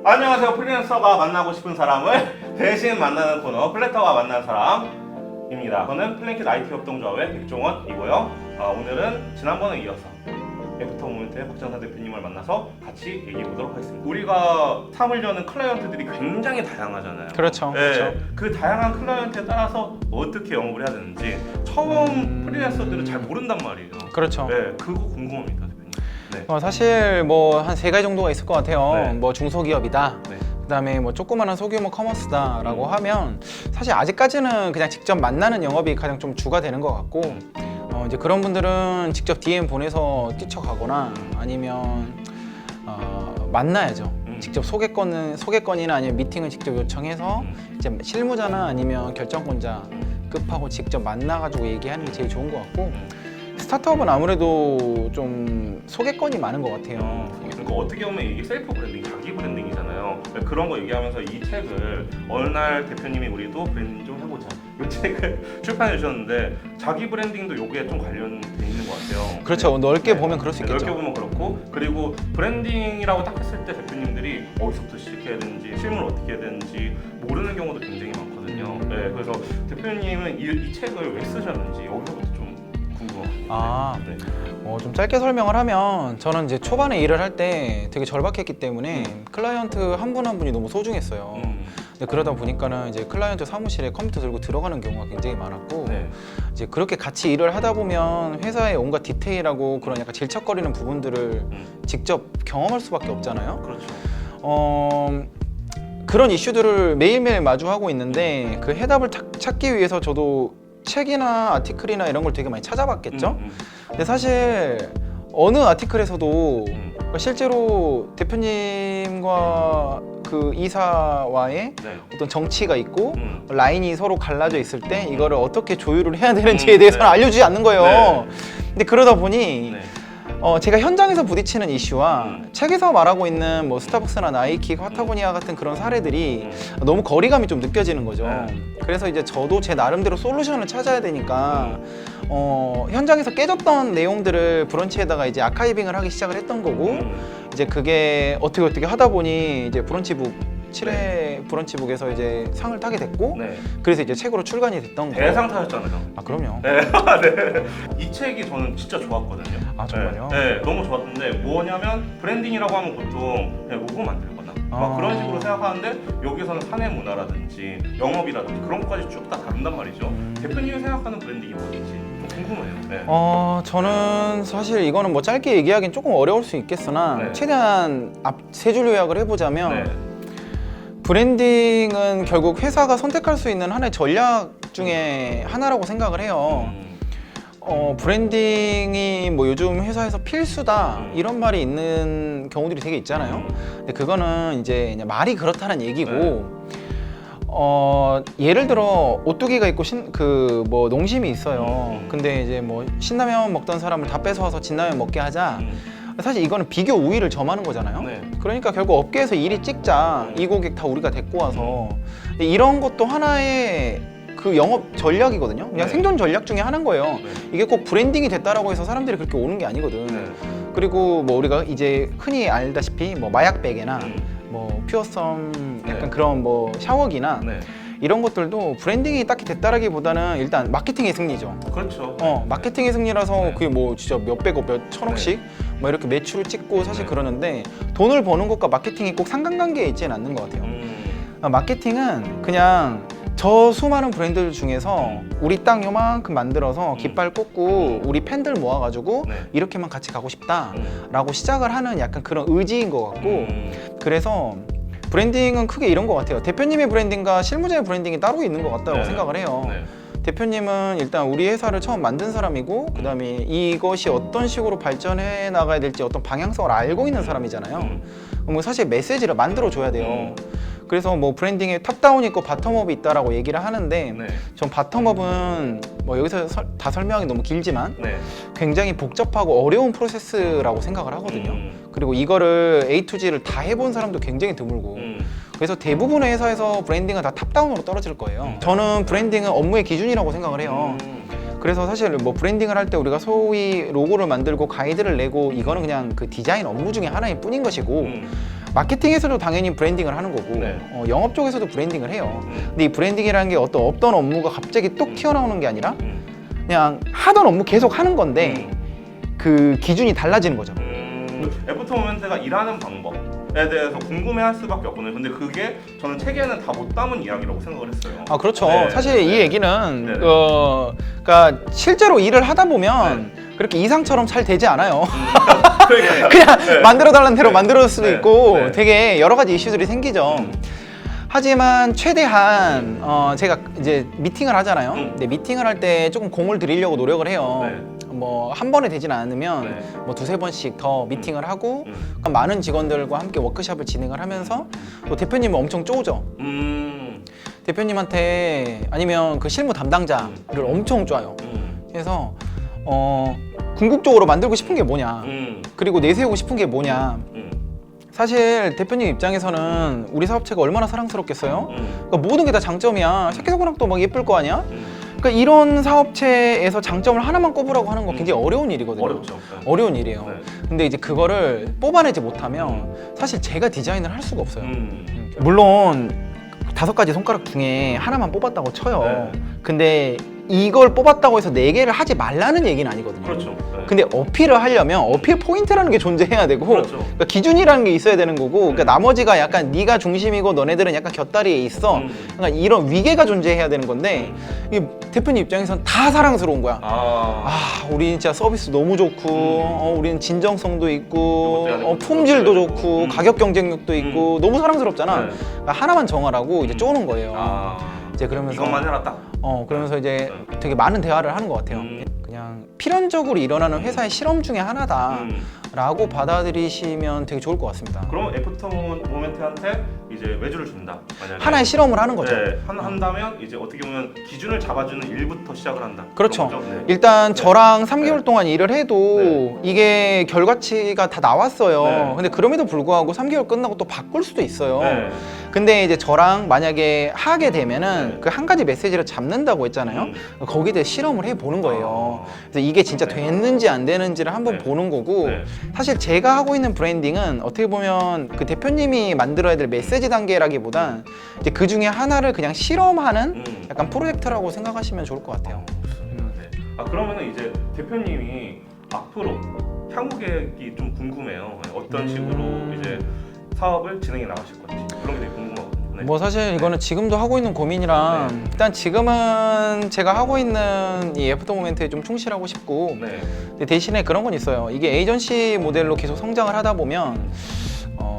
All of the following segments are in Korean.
안녕하세요. 프리랜서가 만나고 싶은 사람을 대신 만나는 코너 플래터가 만나는 사람입니다. 저는 플랭킷 IT 협동조합의 백종원이고요. 오늘은 지난번에 이어서 애프터 모멘트의 박정산 대표님을 만나서 같이 얘기해 보도록 하겠습니다. 우리가 삼으려는 클라이언트들이 굉장히 다양하잖아요. 그렇죠. 네, 그렇죠. 그 다양한 클라이언트에 따라서 어떻게 영업을 해야 되는지 처음 프리랜서들은 잘 모른단 말이에요. 그렇죠. 네, 그거 궁금합니다, 대표님. 네. 사실 뭐 한 3가지 정도가 있을 것 같아요. 네. 뭐 중소기업이다. 네. 그다음에 뭐 조그마한 소규모 커머스다라고 하면 사실 아직까지는 그냥 직접 만나는 영업이 가장 좀 주가 되는 것 같고 이제 그런 분들은 직접 DM 보내서 뛰쳐가거나 아니면 만나야죠. 직접 소개권이나 아니면 미팅을 직접 요청해서 이제 실무자나 아니면 결정권자 급하고 직접 만나가지고 얘기하는 게 제일 좋은 것 같고 스타트업은 아무래도 좀 소개권이 많은 것 같아요. 그러니까 어떻게 보면 이게 셀프 브랜딩, 자기 브랜딩이잖아요. 그런 거 얘기하면서 이 책을 어느 날 대표님이 우리도 브랜딩 좀 해보자 이 책을 출판해 주셨는데 자기 브랜딩도 여기에 좀 관련돼 있는 것 같아요. 그렇죠. 넓게 보면 그럴 수 있겠죠. 넓게 보면 그렇고 그리고 브랜딩이라고 딱 했을 때 대표님들이 어디서부터 시작해야 되는지 실무를 어떻게 해야 되는지 모르는 경우도 굉장히 많거든요. 네, 그래서 대표님은 이 책을 왜 쓰셨는지 여기서부터 좀 궁금합니다. 네. 좀 짧게 설명을 하면 저는 이제 초반에 일을 할 때 되게 절박했기 때문에 클라이언트 한 분 한 분이 너무 소중했어요. 근데 그러다 보니까는 이제 클라이언트 사무실에 컴퓨터 들고 들어가는 경우가 굉장히 많았고 네. 이제 그렇게 같이 일을 하다 보면 회사의 온갖 디테일하고 그런 약간 질척거리는 부분들을 직접 경험할 수밖에 없잖아요. 그렇죠. 그런 이슈들을 매일매일 마주하고 있는데 그 해답을 찾기 위해서 저도 책이나 아티클이나 이런 걸 되게 많이 찾아봤겠죠. 근데 사실 어느 아티클에서도 실제로 대표님과 그 이사와의 네. 어떤 정치가 있고 라인이 서로 갈라져 있을 때 이거를 어떻게 조율을 해야 되는지에 네. 대해서는 알려주지 않는 거예요. 네. 근데 그러다 보니 네. 제가 현장에서 부딪히는 이슈와 책에서 말하고 있는 뭐 스타벅스나 나이키, 파타고니아 같은 그런 사례들이 너무 거리감이 좀 느껴지는 거죠. 그래서 이제 저도 제 나름대로 솔루션을 찾아야 되니까 현장에서 깨졌던 내용들을 브런치에다가 이제 아카이빙을 하기 시작을 했던 거고 이제 그게 어떻게 하다 보니 이제 브런치북 7회 브런치북에서 이제 상을 타게 됐고 네. 그래서 이제 책으로 출간이 됐던 거예요. 대상 타셨잖아요. 아 그럼요. 네. 네. 이 책이 저는 진짜 좋았거든요. 아 정말요? 네, 너무 좋았는데 뭐냐면 브랜딩이라고 하면 보통 그냥 로고 만들거나 막 그런 식으로 생각하는데 여기서는 사내 문화라든지 영업이라든지 그런 것까지 쭉 다 다룬단 말이죠. 대표님이 생각하는 브랜딩이 뭔지 좀 궁금해요. 네. 저는 사실 이거는 뭐 짧게 얘기하기는 조금 어려울 수 있겠으나 네. 최대한 앞 세 줄 요약을 해보자면 네. 브랜딩은 결국 회사가 선택할 수 있는 하나의 전략 중에 하나라고 생각을 해요. 브랜딩이 뭐 요즘 회사에서 필수다 이런 말이 있는 경우들이 되게 있잖아요. 근데 그거는 이제 그냥 말이 그렇다는 얘기고 예를 들어 오뚜기가 있고 뭐 농심이 있어요. 근데 이제 뭐 신라면 먹던 사람을 다 뺏어와서 진라면 먹게 하자. 사실 이거는 비교 우위를 점하는 거잖아요. 네. 그러니까 결국 업계에서 이리 찍자. 이 고객 다 우리가 데리고 와서 이런 것도 하나의 그 영업 전략이거든요. 그냥 네. 생존 전략 중에 하나인 거예요. 네. 이게 꼭 브랜딩이 됐다라고 해서 사람들이 그렇게 오는 게 아니거든. 네. 그리고 뭐 우리가 이제 흔히 알다시피 뭐 마약 베개나 뭐 퓨어썸 약간 네. 그런 뭐 샤워기나 네. 이런 것들도 브랜딩이 딱히 됐다라기보다는 일단 마케팅의 승리죠. 그렇죠. 마케팅의 승리라서 네. 그게 뭐 진짜 몇백억, 몇 천억씩 뭐 이렇게 매출을 찍고 사실 네. 그러는데 돈을 버는 것과 마케팅이 꼭 상관관계에 있지는 않는 것 같아요. 마케팅은 그냥 저 수많은 브랜드들 중에서 우리 딱 요만큼 만들어서 깃발 꽂고 우리 팬들 모아가지고 네. 이렇게만 같이 가고 싶다라고 시작을 하는 약간 그런 의지인 것 같고 그래서 브랜딩은 크게 이런 것 같아요. 대표님의 브랜딩과 실무자의 브랜딩이 따로 있는 것 같다고 네. 생각을 해요. 네. 대표님은 일단 우리 회사를 처음 만든 사람이고 그 다음에 이것이 어떤 식으로 발전해 나가야 될지 어떤 방향성을 알고 있는 사람이잖아요. 그럼 사실 메시지를 만들어 줘야 돼요. 그래서 뭐 브랜딩에 탑다운이 있고 바텀업이 있다라고 얘기를 하는데 네. 전 바텀업은 뭐 여기서 다 설명하기 너무 길지만 네. 굉장히 복잡하고 어려운 프로세스라고 생각을 하거든요. 그리고 이거를 A to G를 다 해본 사람도 굉장히 드물고 그래서 대부분의 회사에서 브랜딩은 다 탑다운으로 떨어질 거예요. 저는 브랜딩은 업무의 기준이라고 생각을 해요. 그래서 사실 뭐 브랜딩을 할 때 우리가 소위 로고를 만들고 가이드를 내고 이거는 그냥 그 디자인 업무 중에 하나일 뿐인 것이고 마케팅에서도 당연히 브랜딩을 하는 거고 네. 영업 쪽에서도 브랜딩을 해요. 근데 이 브랜딩이라는 게 없던 업무가 갑자기 뚝 튀어나오는 게 아니라 그냥 하던 업무 계속 하는 건데 그 기준이 달라지는 거죠. 애프터 모멘트가 일하는 방법에 대해서 궁금해할 수밖에 없거든요. 근데 그게 저는 책에는 다 못 담은 이야기라고 생각을 했어요. 아 그렇죠. 네, 사실 이 네. 얘기는 네. 그러니까 실제로 일을 하다 보면 그렇게 이상처럼 잘 되지 않아요. 그러니까요. 그냥 네. 만들어달라는 대로 네. 만들 수도 네. 있고 네. 되게 여러 가지 이슈들이 생기죠. 하지만 최대한 제가 이제 미팅을 하잖아요. 근데 미팅을 할 때 조금 공을 들이려고 노력을 해요. 네. 뭐 한 번에 되진 않으면 네. 뭐 두세 번씩 더 미팅을 하고 많은 직원들과 함께 워크숍을 진행을 하면서 또 대표님은 엄청 쪼죠. 대표님한테 아니면 그 실무 담당자를 엄청 쪼아요. 그래서 궁극적으로 만들고 싶은 게 뭐냐, 그리고 내세우고 싶은 게 뭐냐. 사실 대표님 입장에서는 우리 사업체가 얼마나 사랑스럽겠어요? 그러니까 모든 게 다 장점이야. 새끼손가락도 막 예쁠 거 아니야? 그러니까 이런 사업체에서 장점을 하나만 꼽으라고 하는 거 굉장히 어려운 일이거든요. 어렵죠. 어려운 일이에요. 네. 근데 이제 그거를 뽑아내지 못하면 사실 제가 디자인을 할 수가 없어요. 물론 5가지 손가락 중에 하나만 뽑았다고 쳐요. 네. 근데 이걸 뽑았다고 해서 4개를 하지 말라는 얘기는 아니거든요. 그렇죠. 네. 근데 어필을 하려면 어필 포인트라는 게 존재해야 되고 그렇죠. 그러니까 기준이라는 게 있어야 되는 거고 그러니까 나머지가 약간 네가 중심이고 너네들은 약간 곁다리에 있어. 그러니까 이런 위계가 존재해야 되는 건데 이 대표님 입장에선 다 사랑스러운 거야. 우리 진짜 서비스 너무 좋고 우리는 진정성도 있고 품질도 좋고 가격 경쟁력도 있고 너무 사랑스럽잖아. 네. 그러니까 하나만 정하라고 이제 쪼는 거예요. 이제 그러면서 이것만 해라 딱. 그러면서 이제 되게 많은 대화를 하는 것 같아요. 그냥 필연적으로 일어나는 회사의 실험 중에 하나다라고 받아들이시면 되게 좋을 것 같습니다. 그럼 애프터 모멘트한테 이제 외주를 준다. 만약에. 하나의 실험을 하는 거죠. 네, 한다면 이제 어떻게 보면 기준을 잡아주는 일부터 시작을 한다. 그렇죠. 그런 거죠? 네. 일단 저랑 3개월 네. 동안 일을 해도 이게 결과치가 다 나왔어요. 네. 근데 그럼에도 불구하고 3개월 끝나고 또 바꿀 수도 있어요. 네. 근데 이제 저랑 만약에 하게 되면은 그 한 가지 메시지를 잡는다고 했잖아요. 거기에 대해 실험을 해보는 거예요. 그래서 이게 진짜 됐는지 안 되는지를 한번 네. 보는 거고 네. 사실 제가 하고 있는 브랜딩은 어떻게 보면 그 대표님이 만들어야 될 메시지 단계라기보단 이제 그 중에 하나를 그냥 실험하는 약간 프로젝트라고 생각하시면 좋을 것 같아요. 네. 그러면은 이제 대표님이 앞으로 향후 계획이 좀 궁금해요. 어떤 식으로 이제 사업을 진행해 나가실 건지 그런 게 되게 궁금하거든요. 네. 뭐 사실 이거는 지금도 하고 있는 고민이라 일단 지금은 제가 하고 있는 이 애프터 모멘트에 좀 충실하고 싶고 네. 근데 대신에 그런 건 있어요. 이게 에이전시 모델로 계속 성장을 하다 보면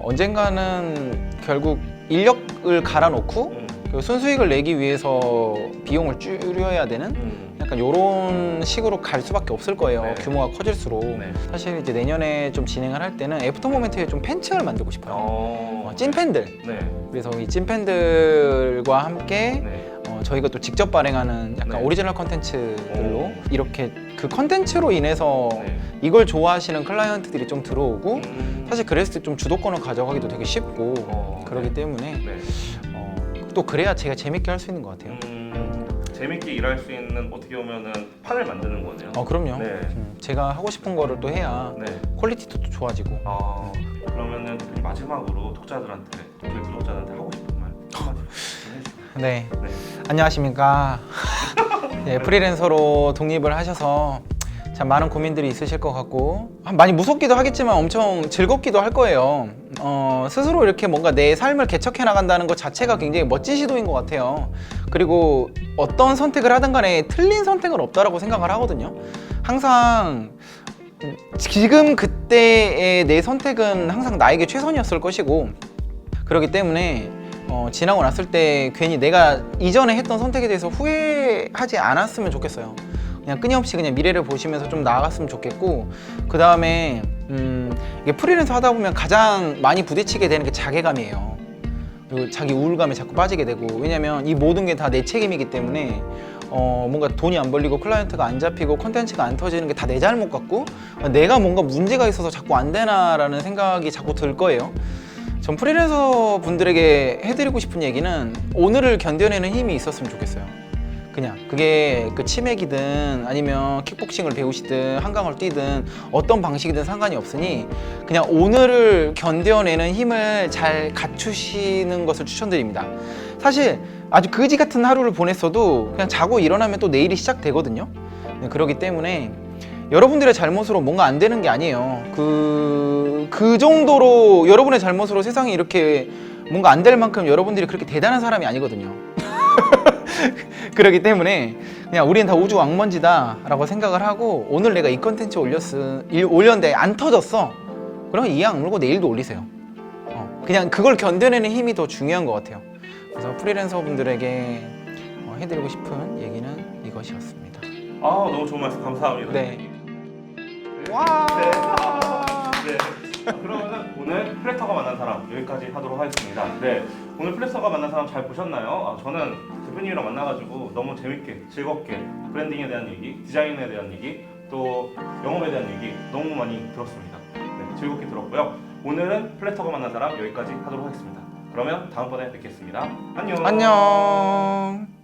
언젠가는 결국 인력을 갈아놓고 그 순수익을 내기 위해서 비용을 줄여야 되는 약간 이런 식으로 갈 수밖에 없을 거예요. 네. 규모가 커질수록. 네. 사실 이제 내년에 좀 진행을 할 때는 애프터 모멘트에 좀 팬층을 만들고 싶어요. 찐팬들. 네. 그래서 이 찐팬들과 함께 네. 저희가 또 직접 발행하는 약간 네. 오리지널 컨텐츠들로 이렇게 그 컨텐츠로 인해서 네. 이걸 좋아하시는 클라이언트들이 좀 들어오고 사실 그랬을 때 좀 주도권을 가져가기도 되게 쉽고 그러기 때문에 네. 또 그래야 제가 재밌게 할 수 있는 것 같아요. 재밌게 일할 수 있는 어떻게 보면은 판을 만드는 거네요. 그럼요. 네. 제가 하고 싶은 거를 또 해야 네. 퀄리티도 또 좋아지고. 그러면은 마지막으로 독자들한테 저희 구독자들한테 하고 싶은 말 한마디 좀 해주세요. 네. 네. 안녕하십니까. 네, 프리랜서로 독립을 하셔서 참 많은 고민들이 있으실 것 같고 많이 무섭기도 하겠지만 엄청 즐겁기도 할 거예요. 스스로 이렇게 뭔가 내 삶을 개척해 나간다는 것 자체가 굉장히 멋진 시도인 것 같아요. 그리고 어떤 선택을 하든 간에 틀린 선택은 없다라고 생각을 하거든요. 항상 지금 그때의 내 선택은 항상 나에게 최선이었을 것이고 그렇기 때문에 지나고 났을 때 괜히 내가 이전에 했던 선택에 대해서 후회하지 않았으면 좋겠어요. 그냥 끊임없이 그냥 미래를 보시면서 좀 나아갔으면 좋겠고 그 다음에 이게 프리랜서 하다 보면 가장 많이 부딪히게 되는 게 자괴감이에요. 그리고 자기 우울감에 자꾸 빠지게 되고 왜냐면 이 모든 게 다 내 책임이기 때문에 뭔가 돈이 안 벌리고 클라이언트가 안 잡히고 컨텐츠가 안 터지는 게 다 내 잘못 같고 내가 뭔가 문제가 있어서 자꾸 안 되나라는 생각이 자꾸 들 거예요. 전 프리랜서 분들에게 해드리고 싶은 얘기는 오늘을 견뎌내는 힘이 있었으면 좋겠어요. 그냥 그게 그 치맥이든 아니면 킥복싱을 배우시든 한강을 뛰든 어떤 방식이든 상관이 없으니 그냥 오늘을 견뎌내는 힘을 잘 갖추시는 것을 추천드립니다. 사실 아주 거지 같은 하루를 보냈어도 그냥 자고 일어나면 또 내일이 시작되거든요. 네, 그렇기 때문에 여러분들의 잘못으로 뭔가 안 되는 게 아니에요. 그 정도로 여러분의 잘못으로 세상이 이렇게 뭔가 안 될 만큼 여러분들이 그렇게 대단한 사람이 아니거든요. 그렇기 때문에 그냥 우리는 다 우주 왕먼지다 라고 생각을 하고 오늘 내가 이 컨텐츠 올렸는데 안 터졌어. 그러면 이 악물고 내일도 올리세요. 그냥 그걸 견뎌내는 힘이 더 중요한 것 같아요. 그래서 프리랜서 분들에게 해드리고 싶은 얘기는 이것이었습니다. 너무 좋은 말씀 감사합니다. 네. 와. 네. 그러면은 오늘 플래터가 만난 사람 여기까지 하도록 하겠습니다. 네, 오늘 플래터가 만난 사람 잘 보셨나요? 저는 대표님이랑 만나가지고 너무 재밌게 즐겁게 브랜딩에 대한 얘기, 디자인에 대한 얘기, 또 영업에 대한 얘기 너무 많이 들었습니다. 네, 즐겁게 들었고요. 오늘은 플래터가 만난 사람 여기까지 하도록 하겠습니다. 그러면 다음번에 뵙겠습니다. 안녕. 안녕.